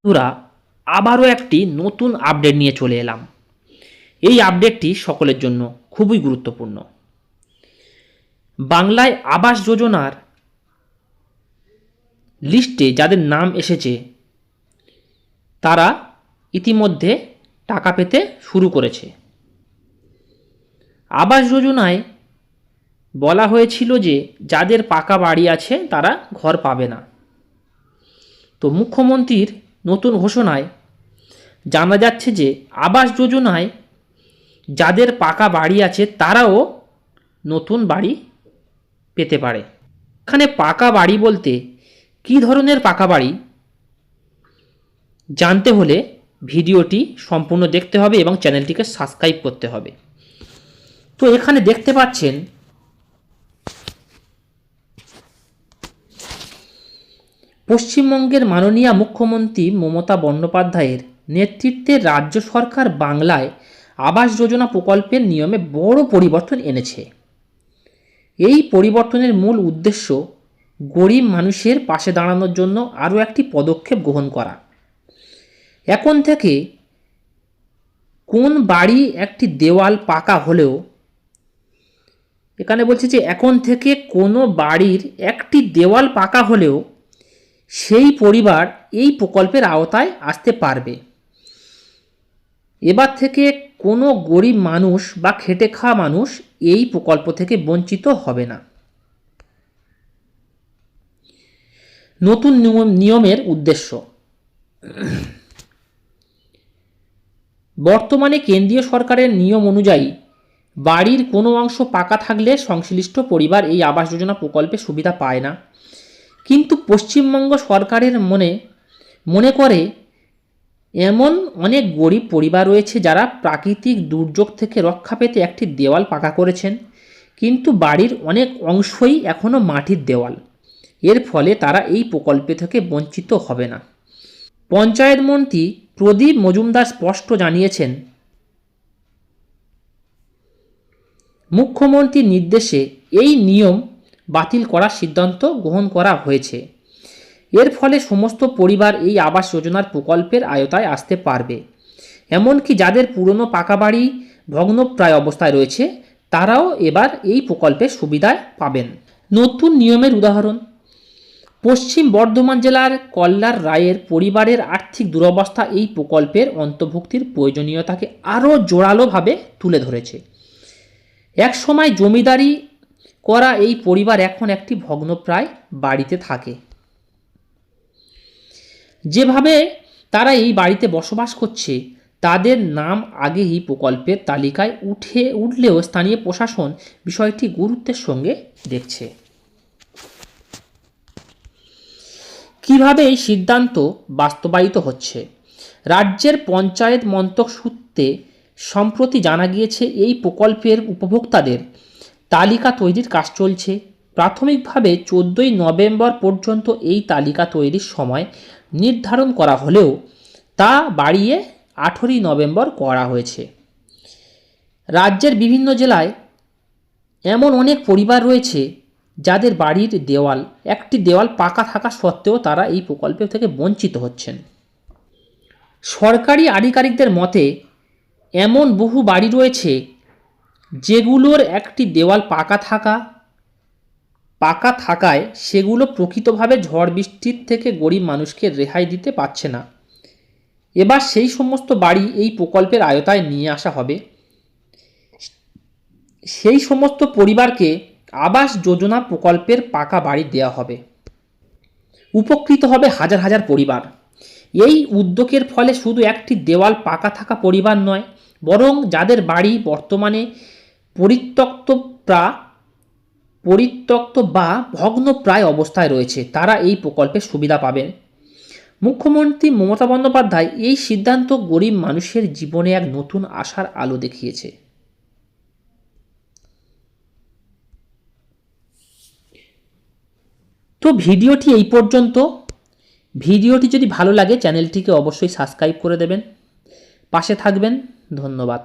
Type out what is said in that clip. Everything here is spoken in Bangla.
বন্ধুরা, আবারও একটি নতুন আপডেট নিয়ে চলে এলাম। এই আপডেটটি সকলের জন্য খুবই গুরুত্বপূর্ণ। বাংলায় আবাস যোজনার লিস্টে যাদের নাম এসেছে তারা ইতিমধ্যে টাকা পেতে শুরু করেছে। আবাস যোজনায় বলা হয়েছিল যে যাদের পাকা বাড়ি আছে তারা ঘর পাবে না। তো মুখ্যমন্ত্রীর নতুন ঘোষণায় জানা যাচ্ছে যে আবাস যোজনায় যাদের পাকা বাড়ি আছে তারাও নতুন বাড়ি পেতে পারে। এখানে পাকা বাড়ি বলতে কী ধরনের পাকা বাড়ি জানতে হলে ভিডিওটি সম্পূর্ণ দেখতে হবে এবং চ্যানেলটিকে সাবস্ক্রাইব করতে হবে। তো এখানে দেখতে পাচ্ছেন পশ্চিমবঙ্গের মাননীয় মুখ্যমন্ত্রী মমতা বন্দ্যোপাধ্যায়ের নেতৃত্বে রাজ্য সরকার বাংলায় আবাস যোজনা প্রকল্পের নিয়মে বড় পরিবর্তন এনেছে। এই পরিবর্তনের মূল উদ্দেশ্য গরিব মানুষের পাশে দাঁড়ানোর জন্য আরও একটি পদক্ষেপ গ্রহণ করা। এখন থেকে কোন বাড়ি একটি দেওয়াল পাকা হলেও এখানে বলছে যে এখন থেকে কোনো বাড়ির একটি দেওয়াল পাকা হলেও সেই পরিবার এই প্রকল্পের আওতায় আসতে পারবে। এবার থেকে কোনো গরিব মানুষ বা খেটে খাওয়া মানুষ এই প্রকল্প থেকে বঞ্চিত হবে না। নতুন নিয়মের উদ্দেশ্য, বর্তমানে কেন্দ্রীয় সরকারের নিয়ম অনুযায়ী বাড়ির কোনো অংশ পাকা থাকলে সংশ্লিষ্ট পরিবার এই আবাস যোজনা প্রকল্পে সুবিধা পায় না। কিন্তু পশ্চিমবঙ্গ সরকারের মনে করে এমন অনেক গরিব পরিবার রয়েছে যারা প্রাকৃতিক দুর্যোগ থেকে রক্ষা পেতে একটি দেওয়াল পাকা করেছেন, কিন্তু বাড়ির অনেক অংশই এখনও মাটির দেওয়াল। এর ফলে তারা এই প্রকল্প থেকে বঞ্চিত হবে না। পঞ্চায়েত মন্ত্রী প্রদীপ মজুমদার স্পষ্ট জানিয়েছেন, মুখ্যমন্ত্রীর নির্দেশে এই নিয়ম বাতিল করার সিদ্ধান্ত গ্রহণ করা হয়েছে। এর ফলে সমস্ত পরিবার এই আবাস যোজনার প্রকল্পের আওতায় আসতে পারবে। এমনকি যাদের পুরনো পাকা বাড়ি ভগ্নপ্রায় অবস্থায় রয়েছে তারাও এবার এই প্রকল্পের সুবিধায় পাবেন। নতুন নিয়মের উদাহরণ, পশ্চিম বর্ধমান জেলার কল্যার রায়ের পরিবারের আর্থিক দুরবস্থা এই প্রকল্পের অন্তর্ভুক্তির প্রয়োজনীয়তাকে আরও জোরালোভাবে তুলে ধরেছে। একসময় জমিদারি করা এই পরিবার এখন একটি ভগ্নপ্রায় বাড়িতে থাকে। যেভাবে তারা এই বাড়িতে বসবাস করছে তাদের নাম আগে এই প্রকল্পের তালিকায় উঠলেও স্থানীয় প্রশাসন বিষয়টি গুরুত্বের সঙ্গে দেখছে। কিভাবে এই সিদ্ধান্ত বাস্তবায়িত হচ্ছে? রাজ্যের পঞ্চায়েত মন্ত্রক সূত্রে সম্প্রতি জানা গিয়েছে এই প্রকল্পের উপভোক্তাদের তালিকা তৈরির কাজ চলছে। প্রাথমিকভাবে 14ই নভেম্বর পর্যন্ত এই তালিকা তৈরির সময় নির্ধারণ করা হলেও তা বাড়িয়ে 18ই নভেম্বর করা হয়েছে। রাজ্যের বিভিন্ন জেলায় এমন অনেক পরিবার রয়েছে যাদের বাড়ির একটি দেওয়াল পাকা থাকা সত্ত্বেও তারা এই প্রকল্প থেকে বঞ্চিত হচ্ছেন। সরকারি আধিকারিকদের মতে এমন বহু বাড়ি রয়েছে যেগুলোর একটি দেওয়াল পাকা থাকায় সেগুলো প্রকৃতভাবে ঝড় বৃষ্টির থেকে গরিব মানুষকে রেহাই দিতে পারছে না। এবার সেই সমস্ত বাড়ি এই প্রকল্পের আওতায় নিয়ে আসা হবে। সেই সমস্ত পরিবারকে আবাস যোজনা প্রকল্পের পাকা বাড়ি দেওয়া হবে। উপকৃত হবে হাজার হাজার পরিবার। এই উদ্যোগের ফলে শুধু একটি দেওয়াল পাকা থাকা পরিবার নয়, বরং যাদের বাড়ি বর্তমানে পরিত্যক্ত বা ভগ্নপ্রায় অবস্থায় রয়েছে তারা এই প্রকল্পের সুবিধা পাবেন। মুখ্যমন্ত্রী মমতা বন্দ্যোপাধ্যায় এই সিদ্ধান্ত গরিব মানুষের জীবনে এক নতুন আশার আলো দেখিয়েছে। তো ভিডিওটি এই পর্যন্ত। ভিডিওটি যদি ভালো লাগে চ্যানেলটিকে অবশ্যই সাবস্ক্রাইব করে দেবেন, পাশে থাকবেন। ধন্যবাদ।